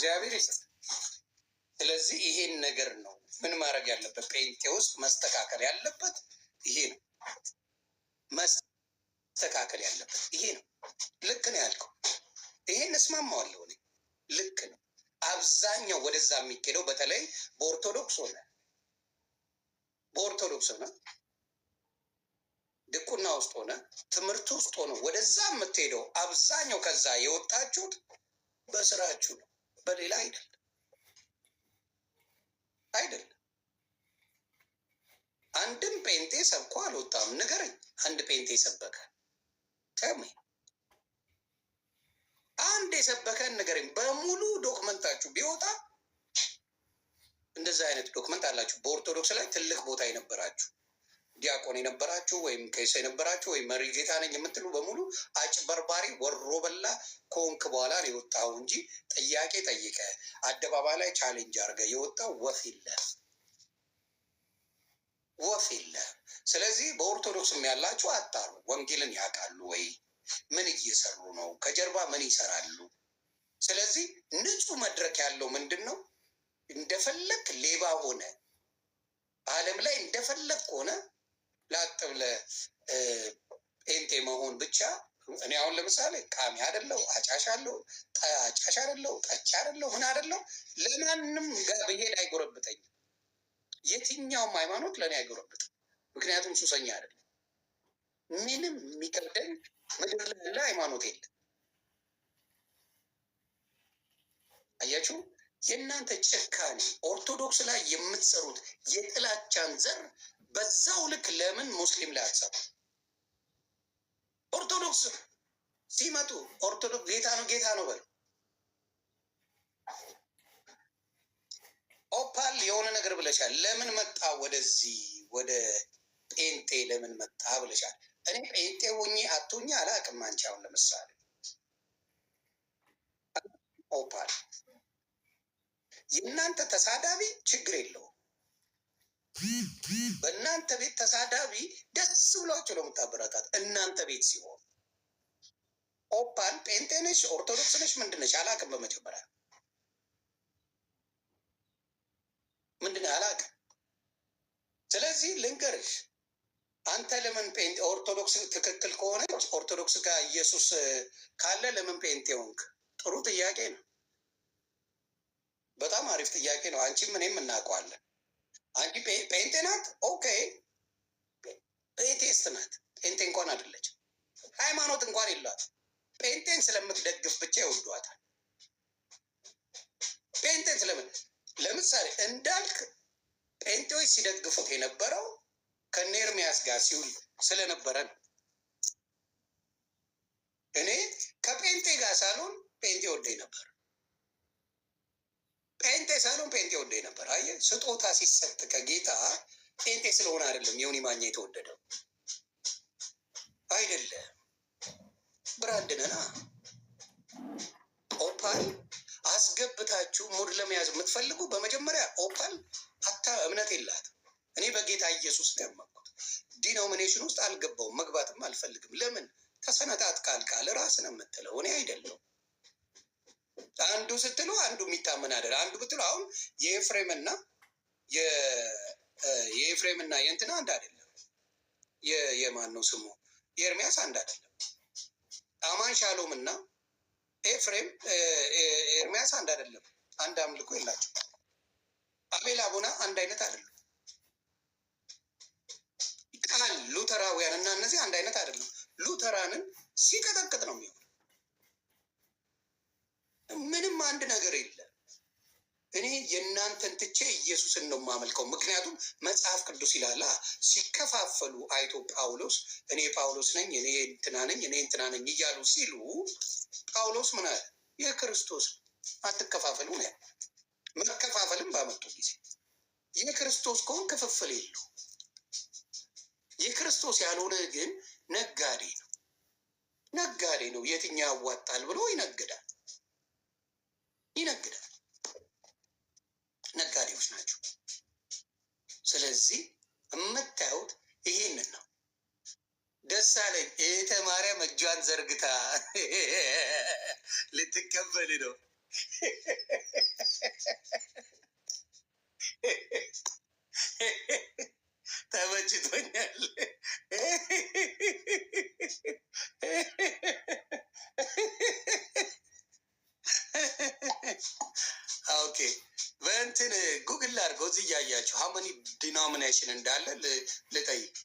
እግዚአብሔር ይስጥ። ስለዚህ ይሄን ነገር ነው ምን ማድረግ ያለበት ጴንጤ ውስጥ መስተካከል ያለበት ይሄ ነው። መስተካከል ያለበት ይሄ ነው። ልክ ነው ያልከው። ይሄን እስማማዋለሁ እኔ። ልክ ነው። አብዛኛው ወደዛ የሚኬደው በተለይ በኦርቶዶክስ ሆነ ድቁና ውስጥ ሆነ ትምህርት ውስጥ ሆነ ወደዛ የምትሄደው አብዛኛው ከዛ የወጣችሁት በስራችሁ ነው፣ በሌላ አይደለም። አንድም ጴንጤ ሰብኮ አልወጣም። ንገረኝ፣ አንድ ጴንጤ ሰበከ ተሜ አንድ የሰበከን ንገረኝ። በሙሉ ዶክመንታችሁ ቢወጣ እንደዛ አይነት ዶክመንት አላችሁ። በኦርቶዶክስ ላይ ትልቅ ቦታ የነበራችሁ ዲያቆን የነበራችሁ ወይም ቄስ የነበራችሁ ወይም መሪ ጌታ ነኝ የምትሉ በሙሉ አጭበርባሪ ወሮ በላ ከሆንክ በኋላ ነው የወጣው እንጂ ጥያቄ ጠይቀ አደባባይ ላይ ቻሌንጅ አድርገ የወጣው ወፍ የለ። ስለዚህ በኦርቶዶክስም ያላችሁ አጣሩ። ወንጌልን ያውቃሉ ወይ? ምን እየሰሩ ነው? ከጀርባ ምን ይሰራሉ? ስለዚህ ንጹህ መድረክ ያለው ምንድን ነው? እንደፈለግ ሌባ ሆነ ዓለም ላይ እንደፈለግ ሆነ ላጥ ብለህ ጴንጤ መሆን ብቻ። እኔ አሁን ለምሳሌ ቃሚ አይደለሁ፣ አጫሽ አይደለሁ፣ ጠጪ አይደለሁ፣ ምን አይደለሁ። ለማንም ጋር ብሄድ አይጎረብጠኝም። የትኛውም ሃይማኖት ለእኔ አይጎረብጥም። ምክንያቱም ሱሰኛ አይደለም። ምንም የሚከብደኝ ምድር ላይ ያለ ሃይማኖት የለም። አያችሁ፣ የእናንተ ጭካኔ ኦርቶዶክስ ላይ የምትሰሩት የጥላቻን ዘር በዛው ልክ ለምን ሙስሊም ላይ አትሰሩ? ኦርቶዶክስ ሲመጡ ኦርቶዶክስ ጌታ ነው በለው። ኦፓል የሆነ ነገር ብለሻል። ለምን መጣ ወደዚህ ወደ ጴንጤ ለምን መጣ ብለሻል። እኔ ጴንጤ ሆኜ አትሆኜ አላውቅም። አንቺ አሁን ለምሳሌ ኦፓል የእናንተ ተሳዳቢ ችግር የለውም። በእናንተ ቤት ተሳዳቢ ደስ ብሏቸው ነው የምታበረታት። እናንተ ቤት ሲሆን ኦፓል ጴንጤ ነሽ ኦርቶዶክስ ነሽ ምንድን ነሽ አላውቅም። በመጀመሪያ ምንድን አላውቅም። ስለዚህ ልንገርሽ፣ አንተ ለምን ጴንጤ ኦርቶዶክስ ትክክል ከሆነች ኦርቶዶክስ ጋር ኢየሱስ ካለ ለምን ጴንጤ ሆንክ? ጥሩ ጥያቄ ነው። በጣም አሪፍ ጥያቄ ነው። አንቺም እኔም እናውቀዋለን። አንቺ ጴንጤ ናት፣ ኦኬ። ጴንጤስት ናት። ጴንጤ እንኳን አይደለች፣ ሃይማኖት እንኳን የላት። ጴንጤን ስለምትደግፍ ብቻ ይወዷታል። ጴንጤን ስለምን ለምሳሌ እንዳልክ ጴንጤዎች ሲደግፉት የነበረው ከነ ኤርሚያስ ጋር ሲውል ስለነበረ ነው። እኔ ከጴንጤ ጋር ሳልሆን ጴንጤ ወደኝ ነበር። ጴንጤ ሳልሆን ጴንጤ ወደኝ ነበር። አየህ፣ ስጦታ ሲሰጥ ከጌታ ጴንጤ ስለሆነ አይደለም ዮኒ ማኛ የተወደደው አይደለም። ብራንድ ነና ኦፓል አስገብታችሁ ሙድ ለመያዝ የምትፈልጉ በመጀመሪያ ኦፓል እምነት የላት። እኔ በጌታ ኢየሱስ ነው ያመንኩት። ዲኖሚኔሽን ውስጥ አልገባውም፣ መግባትም አልፈልግም። ለምን ተሰነጣጥቃል? ራስ ነው የምትለው፣ እኔ አይደለም። አንዱ ስትሉ አንዱ የሚታመን አይደል። አንዱ ብትሉ አሁን የኤፍሬምና የእንትና አንድ አይደለም። የማን ነው ስሙ? የኤርሚያስ አንድ አይደለም። አማን ሻሎም እና ኤፍሬም ኤርሚያስ አንድ አይደለም። አንድ አምልኮ የላቸው። አቤል አቡና አንድ አይነት አይደለም። ቃል ሉተራውያን እና እነዚህ አንድ አይነት አይደለም። ሉተራንን ሲቀጠቅጥ ነው የሚሆን። ምንም አንድ ነገር የለም። እኔ የእናንተን ትቼ ኢየሱስን ነው የማመልከው። ምክንያቱም መጽሐፍ ቅዱስ ይላላ ሲከፋፈሉ አይቶ ጳውሎስ እኔ ጳውሎስ ነኝ፣ እኔ እንትና ነኝ፣ እኔ እንትና ነኝ እያሉ ሲሉ ጳውሎስ ምን አለ? የክርስቶስ አትከፋፈሉ ነው። መከፋፈልም ባመጡ ጊዜ የክርስቶስ ከሆን ክፍፍል የለው። የክርስቶስ ያልሆነ ግን ነጋዴ ነው። የትኛው ያዋጣል ብሎ ይነግዳል። ነጋዴዎች ናቸው። ስለዚህ የምታዩት ይሄንን ነው። ደሳለኝ እህተ ማርያም እጇን ዘርግታ ልትቀበል ነው። ተመችቶኛል። ኦኬ በእንትን ጉግል አድርገው እዚህ እያያችሁ ሀመኒ ዲኖሚኔሽን እንዳለ ልጠይቅ።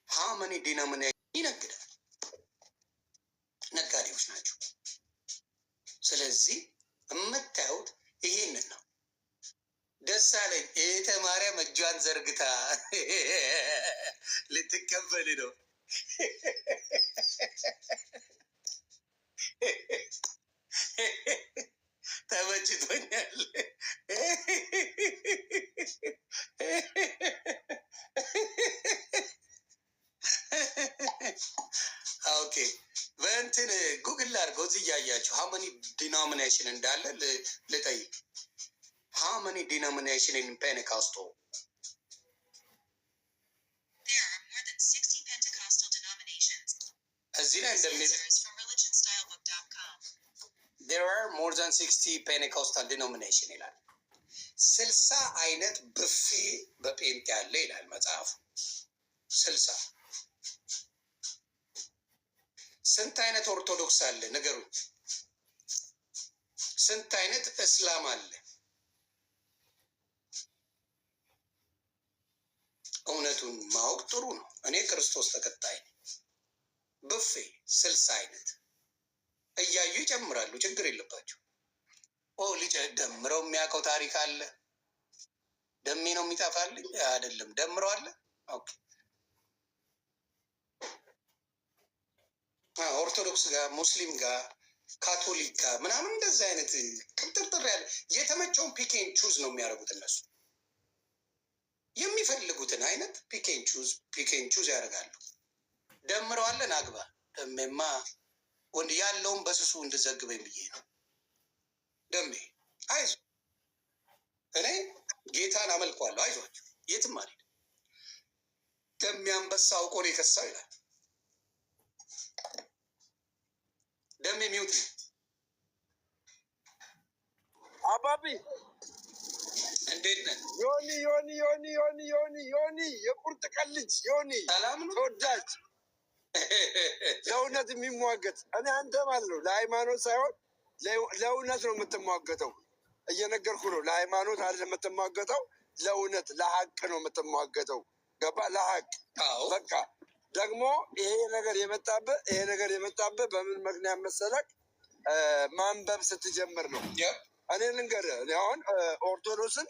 ሀመኒ ዲኖሚኔሽን ይነግዳል፣ ነጋዴዎች ናቸው። ስለዚህ የምታዩት ይሄንን ነው። ደስ አለኝ። እህተ ማርያም እጇን ዘርግታ ልትቀበል ነው። ተመችቶኛል። ኦኬ በእንትን ጉግል አድርገው እዚህ እያያችሁ ሀመኒ ዲኖሚኔሽን እንዳለ ልጠይቅ። ሀመኒ ዲኖሚኔሽን ኢን ፔንቴኮስታል? እዚህ ላይ እንደሚል there are more than 60 Pentecostal denomination ይላል። 60 አይነት ብፌ በጴንጤ ያለ ይላል መጽሐፉ። 60 ስንት አይነት ኦርቶዶክስ አለ ንገሩኝ? ስንት አይነት እስላም አለ? እውነቱን ማወቅ ጥሩ ነው። እኔ ክርስቶስ ተከታይ ነኝ። ብፌ 60 አይነት እያዩ ይጨምራሉ። ችግር የለባቸው። ልጅ ደምረው የሚያውቀው ታሪክ አለ። ደሜ ነው የሚጠፋልኝ አይደለም። ደምረው አለ። ኦኬ ኦርቶዶክስ ጋር፣ ሙስሊም ጋር፣ ካቶሊክ ጋር ምናምን እንደዚህ አይነት ቅጥርጥር ያለ የተመቸውን ፒኬን ቹዝ ነው የሚያደርጉት እነሱ። የሚፈልጉትን አይነት ፒኬን ቹዝ ያደርጋሉ። ደምረዋለን አግባ ደሜማ ወንድ ያለውን በስሱ እንድዘግበኝ ብዬ ነው። ደሜ አይዞ እኔ ጌታን አመልኳለሁ። አይዟችሁ የትም አልሄድ። ደሜ አንበሳ አውቆ ነው የከሳው ይላል። ደሜ ሚውት አባቢ እንዴት ነህ? ዮኒ የቁርጥ ቀን ልጅ ዮኒ ሰላም ነው ተወዳጅ ለእውነት የሚሟገት እኔ አንተ ማለት ነው። ለሃይማኖት ሳይሆን ለእውነት ነው የምትሟገተው። እየነገርኩ ነው። ለሃይማኖት አይደለም የምትሟገተው፣ ለእውነት ለሀቅ ነው የምትሟገተው። ገባ? ለሀቅ በቃ። ደግሞ ይሄ ነገር የመጣብህ በምን ምክንያት መሰለክ? ማንበብ ስትጀምር ነው። እኔ ልንገርህ፣ እኔ አሁን ኦርቶዶክስን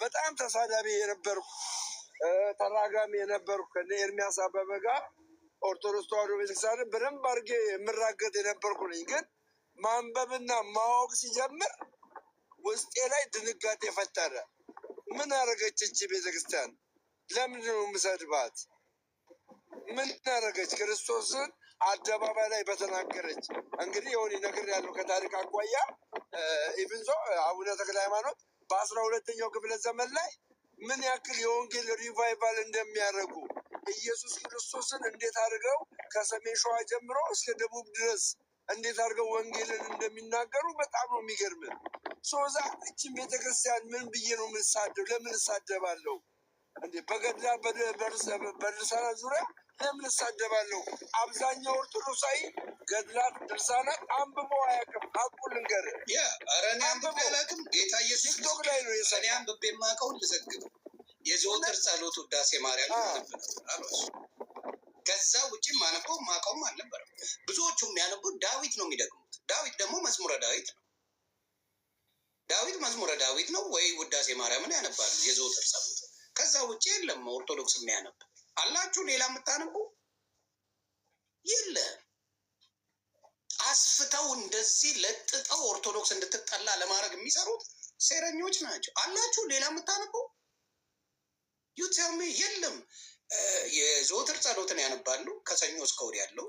በጣም ተሳዳቢ የነበርኩ ተራጋሚ የነበርኩ ከእነ ኤርሚያስ አበበ ጋር ኦርቶዶክስ ተዋሕዶ ቤተክርስቲያንን በደንብ አድርጌ የምራገጥ የነበርኩ ነኝ። ግን ማንበብና ማወቅ ሲጀምር ውስጤ ላይ ድንጋጤ ፈጠረ። ምን አደረገች እቺ ቤተክርስቲያን? ለምንድን ነው የምሰድባት? ምን አደረገች? ክርስቶስን አደባባይ ላይ በተናገረች። እንግዲህ የሆነ ነገር ያለው ከታሪክ አኳያ ኢቭን ዞ አቡነ ተክለ ሃይማኖት በ12ኛው ክፍለ ዘመን ላይ ምን ያክል የወንጌል ሪቫይቫል እንደሚያደርጉ ኢየሱስ ክርስቶስን እንዴት አድርገው ከሰሜን ሸዋ ጀምሮ እስከ ደቡብ ድረስ እንዴት አድርገው ወንጌልን እንደሚናገሩ በጣም ነው የሚገርም። ሶዛ እችን ቤተክርስቲያን ምን ብዬ ነው የምንሳደብ? ለምን እሳደባለሁ እንዴ? በገድላ በድርሳናት ዙሪያ ለምን እሳደባለሁ? አብዛኛው ኦርቶዶክሳዊ ገድላት፣ ድርሳናት አንብቦ አያውቅም። ሀቁን ልንገርህ። ኧረ እኔ አንብቤ አላውቅም። ጌታ ኢየሱስ ቲክቶክ ላይ ነው እኔ አንብቤ የማውቀውን ልዘግብ። የዘወትር ጸሎት ውዳሴ ማርያም ነበር። ከዛ ውጭ ማነበው ማውቀውም አልነበረም። ብዙዎቹ የሚያነቡት ዳዊት ነው የሚደግሙት። ዳዊት ደግሞ መዝሙረ ዳዊት ነው። ዳዊት መዝሙረ ዳዊት ነው ወይ ውዳሴ ማርያምን ያነባሉ፣ የዘወትር ጸሎት። ከዛ ውጭ የለም ኦርቶዶክስ የሚያነብ አላችሁ። ሌላ የምታነቡ የለም። አስፍተው እንደዚህ ለጥጠው ኦርቶዶክስ እንድትጠላ ለማድረግ የሚሰሩት ሴረኞች ናቸው። አላችሁ ሌላ የምታነቡ? ዩቲሚ የለም። የዘወትር ጸሎትን ያነባሉ ከሰኞ እስከ እሑድ ያለው።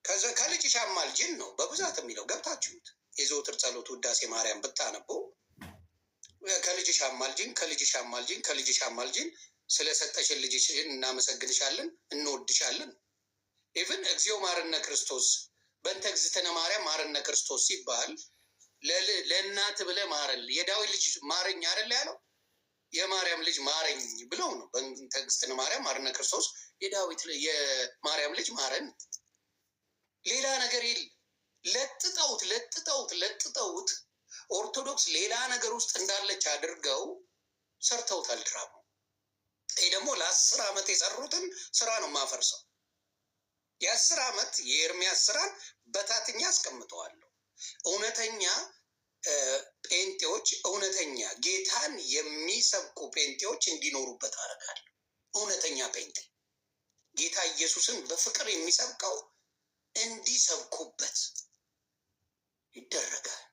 ከዛ ከልጅሽ አማልጅን ነው በብዛት የሚለው ገብታችሁት። የዘወትር ጸሎት ውዳሴ ማርያም ብታነቡ ከልጅሽ አማልጅን፣ ከልጅሽ አማልጅን፣ ከልጅሽ አማልጅን፣ ስለሰጠሽን ልጅሽን እናመሰግንሻለን፣ እንወድሻለን። ኢቭን እግዚኦ ማርነ ክርስቶስ በእንተ እግዝእትነ ማርያም ማርነ ክርስቶስ ሲባል ለእናት ብለህ ማረን፣ የዳዊት ልጅ ማረኝ አይደል ያለው? የማርያም ልጅ ማረኝ ብለው ነው። በእንተግስትነ ማርያም ማርነ ክርስቶስ የማርያም ልጅ ማረን። ሌላ ነገር የለም። ለጥጠውት ኦርቶዶክስ ሌላ ነገር ውስጥ እንዳለች አድርገው ሰርተውታል ድራማ። ይህ ደግሞ ለ10 ዓመት የሰሩትን ስራ ነው ማፈርሰው። የ10 ዓመት የኤርሚያስ ስራን በታትኛ አስቀምጠዋለሁ። እውነተኛ ጴንጤዎች፣ እውነተኛ ጌታን የሚሰብኩ ጴንጤዎች እንዲኖሩበት አደርጋለሁ። እውነተኛ ጴንጤ ጌታ ኢየሱስን በፍቅር የሚሰብከው እንዲሰብኩበት ይደረጋል።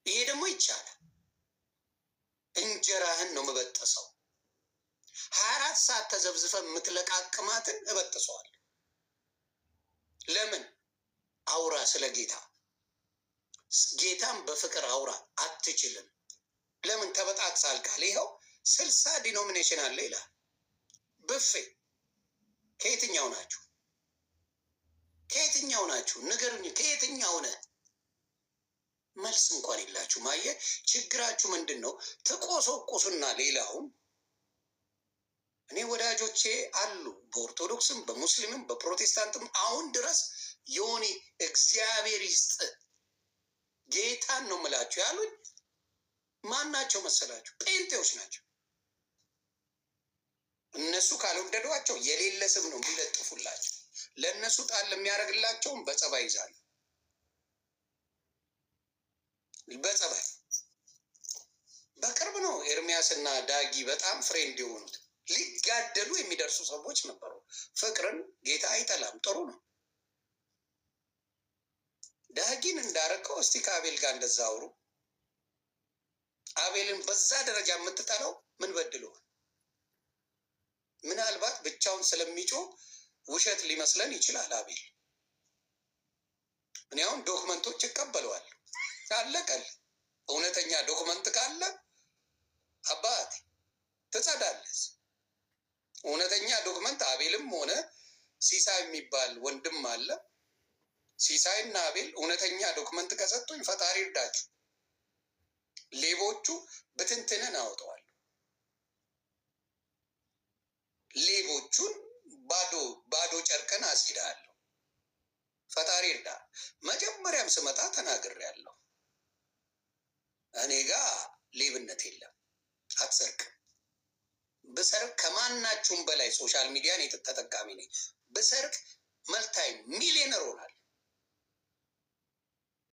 ይሄ ደግሞ ይቻላል። እንጀራህን ነው የምበጥሰው። 24 ሰዓት ተዘብዝፈ የምትለቃቅማትን እበጥሰዋል። ለምን? አውራ ስለ ጌታ። ጌታን በፍቅር አውራ። አትችልም። ለምን? ተበጣጥሳል ካል ይኸው 60 ዲኖሚኔሽን አለ ይላል። ብፌ ከየትኛው ናችሁ? ከየትኛው ናችሁ? ንገሩኝ። ከየትኛው ነህ? መልስ እንኳን የላችሁ። ማየ ችግራችሁ ምንድን ነው? ተቆሶቁሱና ሌላውን እኔ ወዳጆቼ አሉ በኦርቶዶክስም በሙስሊምም በፕሮቴስታንትም አሁን ድረስ የሆነ እግዚአብሔር ይስጥ ጌታን ነው ምላችሁ ያሉኝ ማን ናቸው መሰላችሁ? ጴንጤዎች ናቸው። እነሱ ካልወደዷቸው የሌለ ስም ነው የሚለጥፉላቸው። ለእነሱ ጣል የሚያደርግላቸውም በጸባይ ይዛሉ። በጸባይ በቅርብ ነው ኤርሚያስና ዳጊ በጣም ፍሬንድ የሆኑት። ሊጋደሉ የሚደርሱ ሰዎች ነበሩ። ፍቅርን ጌታ አይጠላም፣ ጥሩ ነው። ዳጊን እንዳረከው እስቲ ከአቤል ጋር እንደዛ አውሩ። አቤልን በዛ ደረጃ የምትጠላው ምን በድሎ? ምናልባት ብቻውን ስለሚጮህ ውሸት ሊመስለን ይችላል አቤል። እኔ አሁን ዶክመንቶች ይቀበለዋል። አለቀል። እውነተኛ ዶክመንት ካለ አባት ትጸዳለህ። እውነተኛ ዶክመንት አቤልም ሆነ ሲሳይ የሚባል ወንድም አለ። ሲሳይና አቤል እውነተኛ ዶክመንት ከሰጡኝ ፈጣሪ እርዳችሁ። ሌቦቹ ብትንትንን አውጠዋል። ሌቦቹን ባዶ ጨርቅን አስይዳለሁ። ፈጣሪ እርዳ። መጀመሪያም ስመጣ ተናግሬያለሁ። እኔ ጋር ሌብነት የለም። አትሰርቅም። ብሰርቅ ከማናችሁም በላይ ሶሻል ሚዲያን ተጠቃሚ ነኝ። ብሰርቅ መልታይ ሚሊዮነር ሆናል።